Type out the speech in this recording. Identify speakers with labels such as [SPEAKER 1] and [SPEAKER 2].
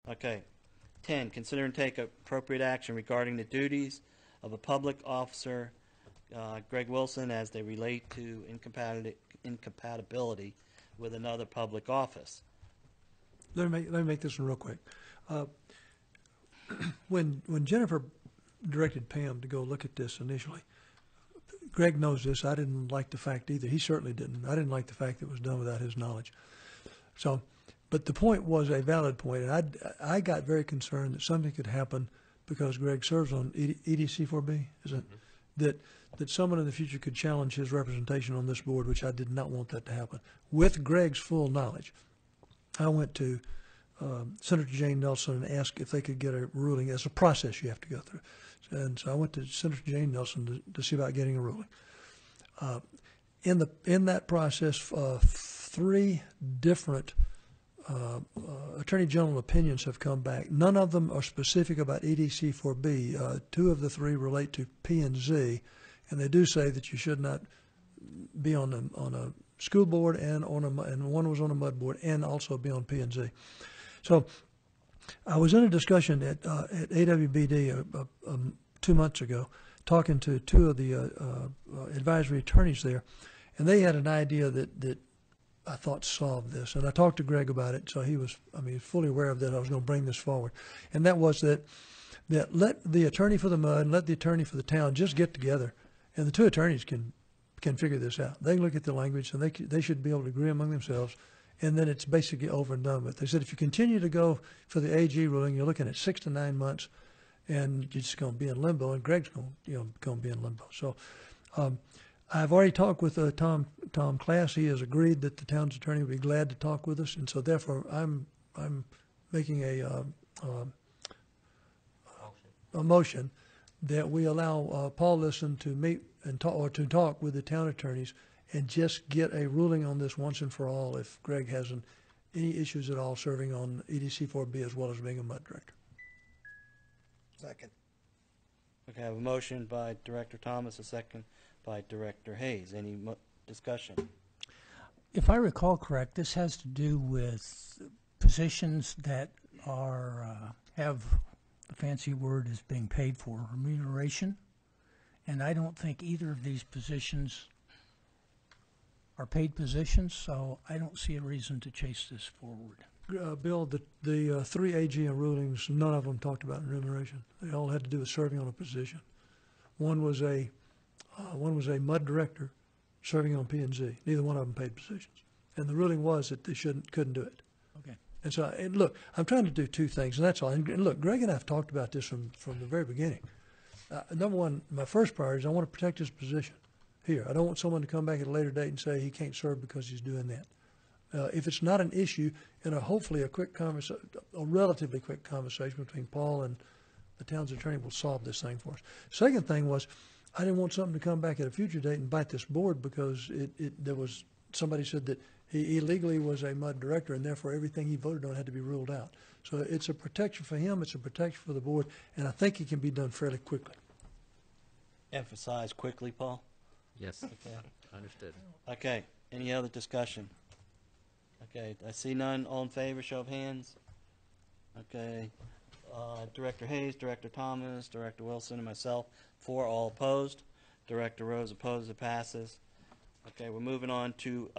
[SPEAKER 1] Okay. 10, consider and take appropriate action regarding the duties of a public officer, Greg Wilson, as they relate to incompatibility with another public office.
[SPEAKER 2] Let me make this one real quick. When Jennifer directed Pam to go look at this initially, Greg knows this. I didn't like the fact either. He certainly didn't. I didn't like the fact that it was done without his knowledge. So, but the point was a valid point, and I got very concerned that something could happen because Greg serves on EDC4B. Is it that someone in the future could challenge his representation on this board, which I did not want that to happen. With Greg's full knowledge, I went to Senator Jane Nelson and asked if they could get a ruling. As a process you have to go through. And so I went to Senator Jane Nelson to see about getting a ruling. In that process, 3 different Attorney General opinions have come back. None of them are specific about EDC4B. 2 of the 3 relate to P&Z, and they do say that you should not be on a school board and one was on a mud board and also be on P&Z. So I was in a discussion at AWBD 2 months ago, talking to 2 of the advisory attorneys there, and they had an idea that I thought solved this. And I talked to Greg about it, so he was, fully aware of that. I was going to bring this forward, and that was that let the attorney for the mud and let the attorney for the town just get together, and the 2 attorneys can figure this out. They can look at the language, and they should be able to agree among themselves, and then it's basically over and done with. They said if you continue to go for the AG ruling, you're looking at 6 to 9 months, and you're just going to be in limbo, and Greg's going to be in limbo. So I've already talked with Tom Class. He has agreed that the town's attorney would be glad to talk with us, and so therefore I'm making a motion that we allow Paul Liston to meet and talk with the town attorneys and just get a ruling on this once and for all if Greg hasn't any issues at all serving on EDC4B as well as being a mud director.
[SPEAKER 3] Second.
[SPEAKER 1] Okay, I have a motion by Director Thomas, a second by Director Hayes. Any discussion?
[SPEAKER 4] If I recall correct, this has to do with positions that are have the fancy word is being paid for, remuneration, and I don't think either of these positions are paid positions, so I don't see a reason to chase this forward.
[SPEAKER 2] Bill, the 3 AG rulings, none of them talked about remuneration. They all had to do with serving on a position. One was a mud director serving on P&Z. Neither one of them paid positions, and the ruling was that they couldn't do it.
[SPEAKER 4] Okay.
[SPEAKER 2] And so, and look, I'm trying to do 2 things, and that's all. And look, Greg and I have talked about this from the very beginning. Number one, my first priority is I want to protect his position here. I don't want someone to come back at a later date and say he can't serve because he's doing that. If it's not an issue, in hopefully a relatively quick conversation between Paul and the town's attorney will solve this thing for us. Second thing was, I didn't want something to come back at a future date and bite this board because there was somebody said that he illegally was a mud director and therefore everything he voted on had to be ruled out. So it's a protection for him, it's a protection for the board, and I think it can be done fairly quickly.
[SPEAKER 1] Emphasize quickly, Paul.
[SPEAKER 5] Yes.
[SPEAKER 1] Okay.
[SPEAKER 5] Understood.
[SPEAKER 1] Okay. Any other discussion? Okay. I see none. All in favor, show of hands. Okay. Director Hayes, Director Thomas, Director Wilson, and myself, 4, all opposed. Director Rose opposed. It passes. Okay. We're moving on to